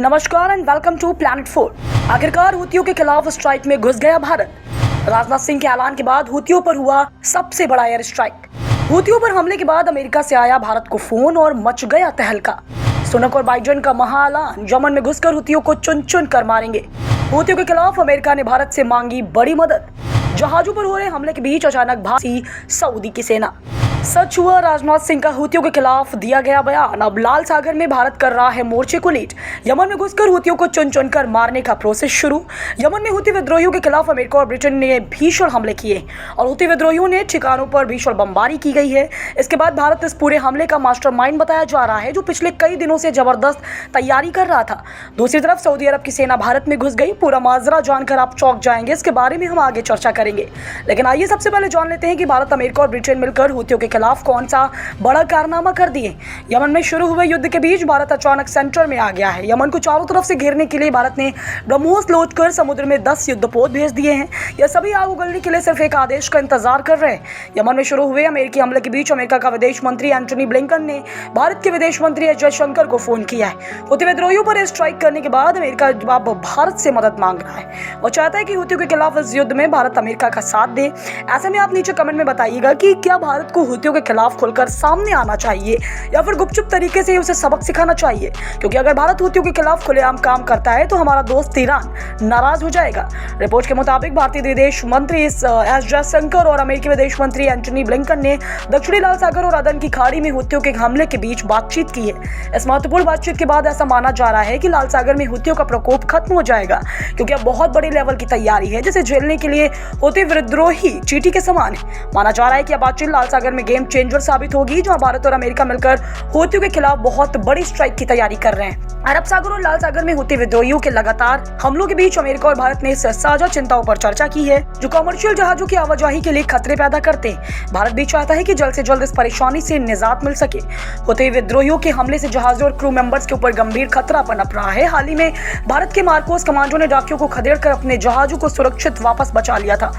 नमस्कार and welcome to planet 4। आखिरकार हुतियों के खिलाफ स्ट्राइक में घुस गया भारत। राजनाथ सिंह के ऐलान के बाद हुतियों पर हुआ सबसे बड़ा एयर स्ट्राइक। हुतियों पर हमले के बाद अमेरिका से आया भारत को फोन और मच गया तहलका। सुनक और बाइडेन का महाऐलान, यमन में घुसकर हुतियों को चुन चुन कर मारेंगे। हुतियों के खिलाफ अमेरिका ने भारत से मांगी बड़ी मदद। जहाजों पर हो रहे हमले के बीच अचानक भागी सऊदी की सेना। सच हुआ राजनाथ सिंह का हुतियों के खिलाफ दिया गया बयान। अब लाल सागर में भारत कर रहा है मोर्चे को लीड। यमन में घुसकर हुतियों को चुन चुन कर मारने का प्रोसेस शुरू। यमन में हुती विद्रोहियों के खिलाफ अमेरिका और ब्रिटेन ने भीषण हमले किए और हुती विद्रोहियों ने ठिकानों पर भीषण बमबारी की गई है। इसके बाद भारत इस पूरे हमले का मास्टरमाइंड बताया जा रहा है, जो पिछले कई दिनों से जबरदस्त तैयारी कर रहा था। दूसरी तरफ सऊदी अरब की सेना भारत में घुस गई। पूरा माजरा जानकर आप चौंक जाएंगे। इसके बारे में हम आगे चर्चा करेंगे, लेकिन आइए सबसे पहले जान लेते हैं कि भारत, अमेरिका और ब्रिटेन मिलकर हुतियों के खिलाफ कौन सा बड़ा कारनामा कर दिए। यमन में शुरू हुए युद्ध के बीच भारत अचानक सेंटर में आ गया है। यमन को चारों तरफ से घेरने के लिए भारत ने ब्रह्मोस लॉन्च कर समुद्र में 10 युद्धपोत भेज दिए हैं। यह सभी आग उगलने के लिए सिर्फ एक आदेश का इंतजार कर रहे हैं। यमन में शुरू हुए अमेरिकी हमले के बीच अमेरिका का विदेश मंत्री एंटनी ब्लिंकन ने भारत के विदेश मंत्री एस जयशंकर को फोन किया है। हुती विद्रोहियों पर स्ट्राइक करने के बाद अमेरिका जवाब भारत से मदद मांग रहा है। वो चाहता है कि हुतियों के खिलाफ इस युद्ध में भारत अमेरिका का साथ दे। ऐसे में आप नीचे कमेंट में बताइएगा कि क्या भारत को हुतियों के खिलाफ खुलकर सामने आना चाहिए या फिर गुपचुप तरीके से उसे सबक सिखाना चाहिए, क्योंकि अगर भारत हुतियों के खिलाफ खुलेआम काम करता है तो हमारा दोस्त ईरान नाराज हो जाएगा। रिपोर्ट के मुताबिक भारतीय विदेश मंत्री एस जयशंकर और अमेरिकी विदेश मंत्री एंटनी ब्लिंकन ने दक्षिणी लाल सागर और अदन की खाड़ी में हुतियों के हमले के बीच बातचीत की है। इस महत्वपूर्ण बातचीत के बाद ऐसा माना जा रहा है कि लाल सागर में हुतियों का प्रकोप खत्म हो जाएगा, क्योंकि अब बहुत बड़े लेवल की तैयारी है जिसे झेलने के लिए हुती विद्रोही चींटी के समान है। माना जा रहा है कि अब बातचीत लाल सागर में गेम चेंजर साबित होगी, जहां भारत और अमेरिका मिलकर हुतियों के खिलाफ बहुत बड़ी स्ट्राइक की तैयारी कर रहे हैं। अरब सागर और लाल सागर में हुती विद्रोहियों के लगातार हमलों के बीच अमेरिका और भारत ने साझा चिंताओं पर चर्चा की है, जो कमर्शियल जहाजों की आवाजाही के लिए खतरे पैदा करते हैं। भारत भी चाहता है कि जल्द से जल्द इस परेशानी से निजात मिल सके। हुती विद्रोहियों के हमले से जहाजों और क्रू मेंबर्स के ऊपर गंभीर खतरा पनप रहा है। हाल ही में भारत के मार्कोस कमांडो ने डाकियों को खदेड़कर अपने जहाजों को सुरक्षित वापस बचा लिया था।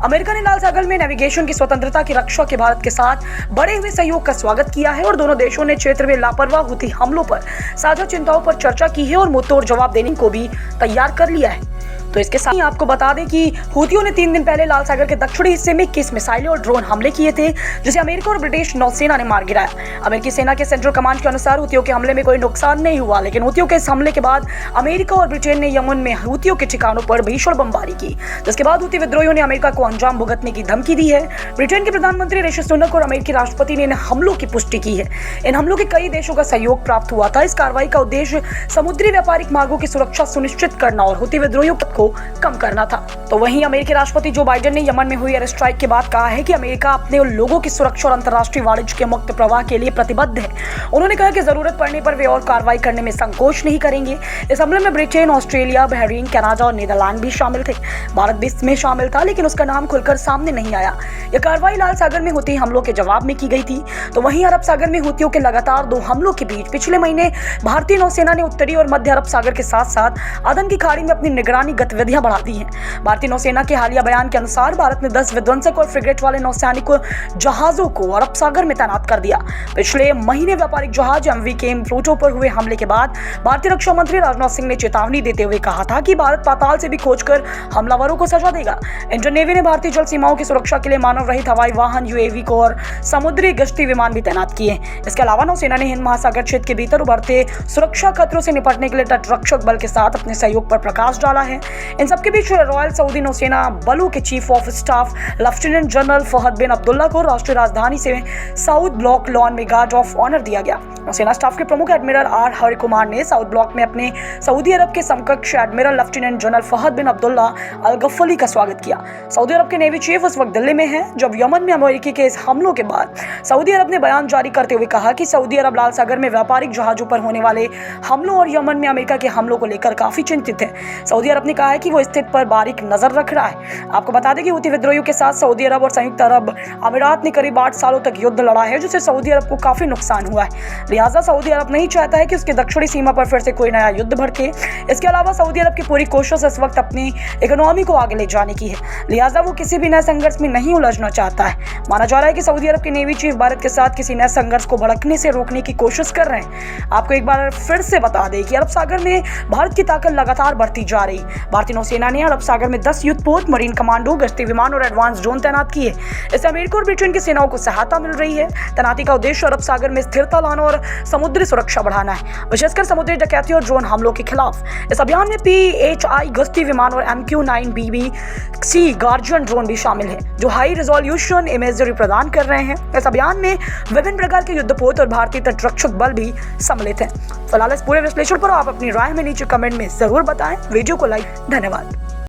अमेरिका ने लाल सागर में नेविगेशन की स्वतंत्रता की रक्षा के भारत के साथ बढ़े हुए सहयोग का स्वागत किया है और दोनों देशों ने क्षेत्र में लापरवाह हुती हमलों पर साझा चिंताओं पर चर्चा की है और मुंहतोड़ जवाब देने को भी तैयार कर लिया है। तो इसके साथ ही आपको बता दें कि हुतियों ने 3 दिन पहले लाल सागर के दक्षिणी हिस्से में 21 मिसाइलें और ड्रोन हमले किए थे, जिसे अमेरिका और ब्रिटिश नौसेना ने मार गिराया। अमेरिकी सेना के सेंट्रल कमांड के अनुसार हुतियों के हमले में कोई नुकसान नहीं हुआ, लेकिन हुतियों के इस हमले के बाद अमेरिका और ब्रिटेन ने यमन में हुतियों के ठिकानों पर भीषण बमबारी की, जिसके बाद हुती विद्रोहियों ने अमेरिका को अंजाम भुगतने की धमकी दी है। ब्रिटेन के प्रधानमंत्री ऋषि सुनक और अमेरिकी राष्ट्रपति ने इन हमलों की पुष्टि की है। इन हमलों के कई देशों का सहयोग प्राप्त हुआ था। इस कार्रवाई का उद्देश्य समुद्री व्यापारिक मार्गों की सुरक्षा सुनिश्चित करना और हुती विद्रोहियों को कम करना था। तो वहीं अमेरिकी राष्ट्रपति जो बाइडेन ने यमन में हुई एयर स्ट्राइक के बाद कहा है कि अमेरिका अपने उन लोगों की सुरक्षा और अंतर्राष्ट्रीय वाणिज्य के मुक्त प्रवाह के लिए प्रतिबद्ध है। उन्होंने कहा कि जरूरत पड़ने पर वे और कार्रवाई करने में संकोच नहीं करेंगे। इस हमले में ब्रिटेन, ऑस्ट्रेलिया, बहरीन, कनाडा और नीदरलैंड भी शामिल थे। भारत भी इसमें शामिल था, लेकिन उसका नाम खुलकर सामने नहीं आया। यह कार्रवाई लाल सागर में हुती हमलों के जवाब में की गई थी। तो वहीं अरब सागर में हुतियों के लगातार 2 हमलों के बीच पिछले महीने भारतीय नौसेना ने उत्तरी और मध्य अरब सागर के साथ साथ अदन की खाड़ी में अपनी निगरानी गतिविधियां बढ़ा दी हैं। भारतीय नौसेना के हालिया बयान के अनुसार भारत ने 10 विध्वंसक और फ्रिगेट वाले नौसैनिक जहाजों को अरब सागर में तैनात कर दिया। पिछले महीने व्यापारिक जहाज एमवी केम प्लूटो पर हुए हमले के बाद भारतीय रक्षा मंत्री राजनाथ सिंह ने चेतावनी देते हुए कहा था कि भारत पाताल से भी खोजकर हमलावरों को सजा देगा। इंडियन नेवी ने भारतीय जल सीमाओं की सुरक्षा के लिए मानव रहित हवाई वाहन, यूएवी को और समुद्री गश्ती विमान भी तैनात किए। इसके अलावा नौसेना ने हिंद महासागर क्षेत्र के भीतर उभरते सुरक्षा खतरों से निपटने के लिए तटरक्षक बल के साथ अपने सहयोग पर प्रकाश डाला है। इन सबके बीच रॉयल सऊदी नौसेना बलों के chief of staff lieutenant general Fahd bin Abdullah को राष्ट्रीय राजधानी से साउथ ब्लॉक लॉन में गार्ड ऑफ ऑनर दिया गया। नौसेना स्टाफ के प्रमुख एडमिरल आर हरि कुमार ने साउथ ब्लॉक में अपने सऊदी अरब के समकक्ष admiral lieutenant general Fahd bin Abdullah अल गफली का स्वागत किया। सऊदी अरब के नेवी चीफ उस वक्त दिल्ली में हैं जब यमन में अमेरिकी के इस हमलों के बाद सऊदी अरब ने बयान जारी करते हुए कहा कि सऊदी अरब लाल सागर में व्यापारिक जहाजों पर होने वाले हमलों और यमन में अमेरिका के हमलों को लेकर काफी चिंतित है। सऊदी अरब ने कहा है कि वो स्थिति पर बारीक नजर रख रहा है। आपको बता दें कि हूती विद्रोहियों के साथ सऊदी अरब और संयुक्त अरब अमीरात ने करीब 8 सालों तक युद्ध लड़ा है, जिससे सऊदी अरब को काफी नुकसान हुआ है। लिहाजा सऊदी अरब नहीं चाहता है कि उसके दक्षिणी सीमा पर फिर से कोई नया युद्ध भड़के। इसके अलावा सऊदी अरब की पूरी कोशिश इस वक्त अपनी इकोनॉमी को आगे ले जाने की है, लिहाजा वो किसी भी नए संघर्ष में नहीं उलझना चाहता है। माना जा रहा है कि सऊदी अरब के नेवी चीफ भारत के साथ किसी नए संघर्ष को भड़कने से रोकने की कोशिश कर रहे हैं। आपको एक बार फिर से बता दें कि अरब सागर में भारत की ताकत लगातार बढ़ती जा रही। भारतीय नौसेना ने अरब सागर में 10 युद्धपोत, मरीन कमांडो, गश्ती विमान और एडवांस ड्रोन तैनात किए। इससे अमेरिका और ब्रिटेन की सेनाओं को सहायता मिल रही है। तैनाती का उद्देश्य अरब सागर में स्थिरता लाना और समुद्री सुरक्षा बढ़ाना है, विशेषकर समुद्री डकैती और ड्रोन हमलों के खिलाफ। इस अभियान में PHI गश्ती विमान और MQ-9BBC गार्जियन ड्रोन भी शामिल है, जो हाई रिजोल्यूशन इमेजरी प्रदान कर रहे हैं। इस अभियान में विभिन्न प्रकार के युद्धपोत और भारतीय तटरक्षक बल भी सम्मिलित हैं। फिलहाल इस पूरे विश्लेषण पर आप अपनी राय में नीचे कमेंट में जरूर बताएं। वीडियो को लाइक। धन्यवाद।